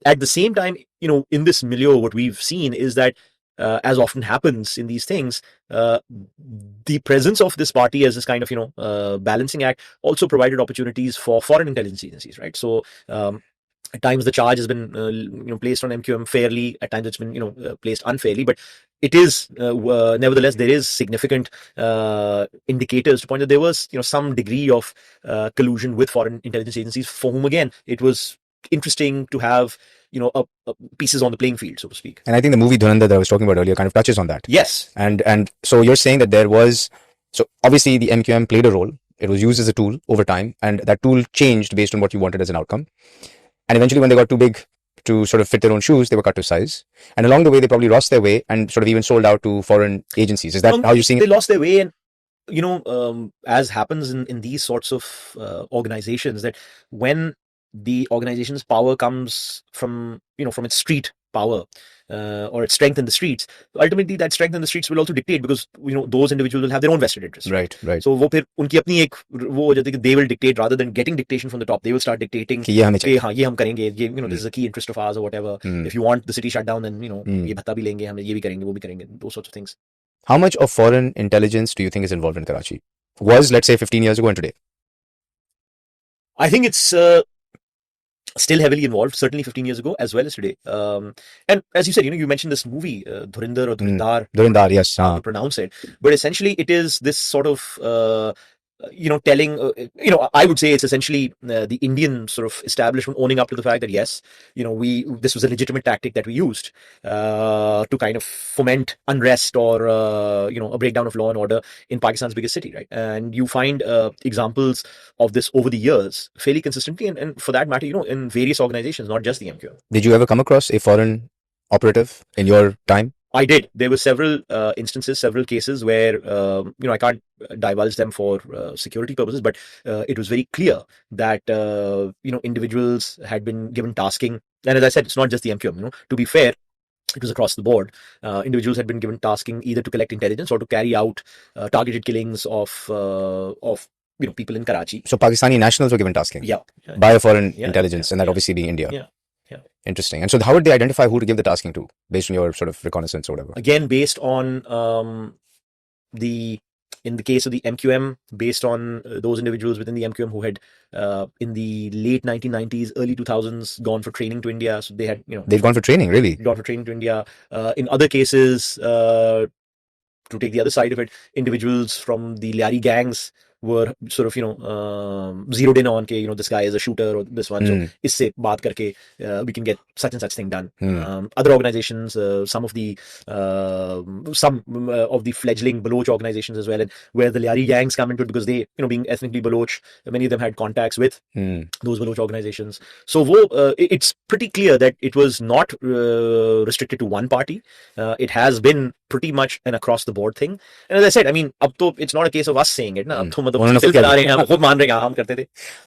at the same time, in this milieu, what we've seen is that, as often happens in these things, the presence of this party as this kind of, balancing act also provided opportunities for foreign intelligence agencies, right? So, at times the charge has been, placed on MQM fairly. At times it's been, placed unfairly. But it is, nevertheless, there is significant indicators to point that there was, some degree of collusion with foreign intelligence agencies, for whom again it was interesting to have, pieces on the playing field, so to speak. And I think the movie Dhurandhar that I was talking about earlier kind of touches on that. Yes. And so you're saying that so obviously the MQM played a role. It was used as a tool over time, and that tool changed based on what you wanted as an outcome. And eventually, when they got too big to sort of fit their own shoes, they were cut to size. And along the way, they probably lost their way and sort of even sold out to foreign agencies. Is that how you're seeing it? They lost their way, and as happens in these sorts of organizations, that when the organization's power comes from its street power, or its strength in the streets, ultimately that strength in the streets will also dictate, because those individuals will have their own vested interests. Right. So वो फिर उनकी अपनी एक वो हो जाती है कि they will dictate, rather than getting dictation from the top. They will start dictating कि ये हमें चाहिए. हाँ ये हम करेंगे, ये this is a key interest of ours or whatever. If you want the city shut down, then ये भत्ता भी लेंगे, हम ये भी करेंगे, वो भी करेंगे, those sorts of things. How much of foreign intelligence do you think is involved in Karachi? Was, let's say, 15 years ago and today? I think it's still heavily involved, certainly 15 years ago as well as today. And as you said, you mentioned this movie, Dhurinder or Dhurindar. Dhurindar, yes. To pronounce it. But essentially it is this sort of, telling, I would say it's essentially the Indian sort of establishment owning up to the fact that, yes, this was a legitimate tactic that we used to kind of foment unrest or, a breakdown of law and order in Pakistan's biggest city, right? And you find examples of this over the years fairly consistently, and for that matter, in various organizations, not just the MQM. Did you ever come across a foreign operative in your time? I did. There were several instances, several cases where, I can't divulge them for security purposes, but it was very clear that, individuals had been given tasking. And as I said, it's not just the MQM, to be fair, it was across the board. Individuals had been given tasking either to collect intelligence or to carry out targeted killings of people in Karachi. So Pakistani nationals were given tasking? Yeah. By a foreign intelligence, and that obviously being India. Yeah. Interesting. And so how would they identify who to give the tasking to, based on your sort of reconnaissance or whatever? Again, based on in the case of the MQM, based on those individuals within the MQM who had in the late 1990s, early 2000s gone for training to India. So they had, they've gone for training, really? Gone for training to India. In other cases, to take the other side of it, individuals from the Liari gangs were sort of, zeroed in on, this guy is a shooter or this one. So isse baat karke, we can get such and such thing done. Other organizations, some of the fledgling Baloch organizations as well, and where the Liari gangs come into it, because they, being ethnically Baloch, many of them had contacts with those Baloch organizations. So it's pretty clear that it was not restricted to one party. It has been pretty much an across the board thing. And as I said, I mean, it's not a case of us saying it.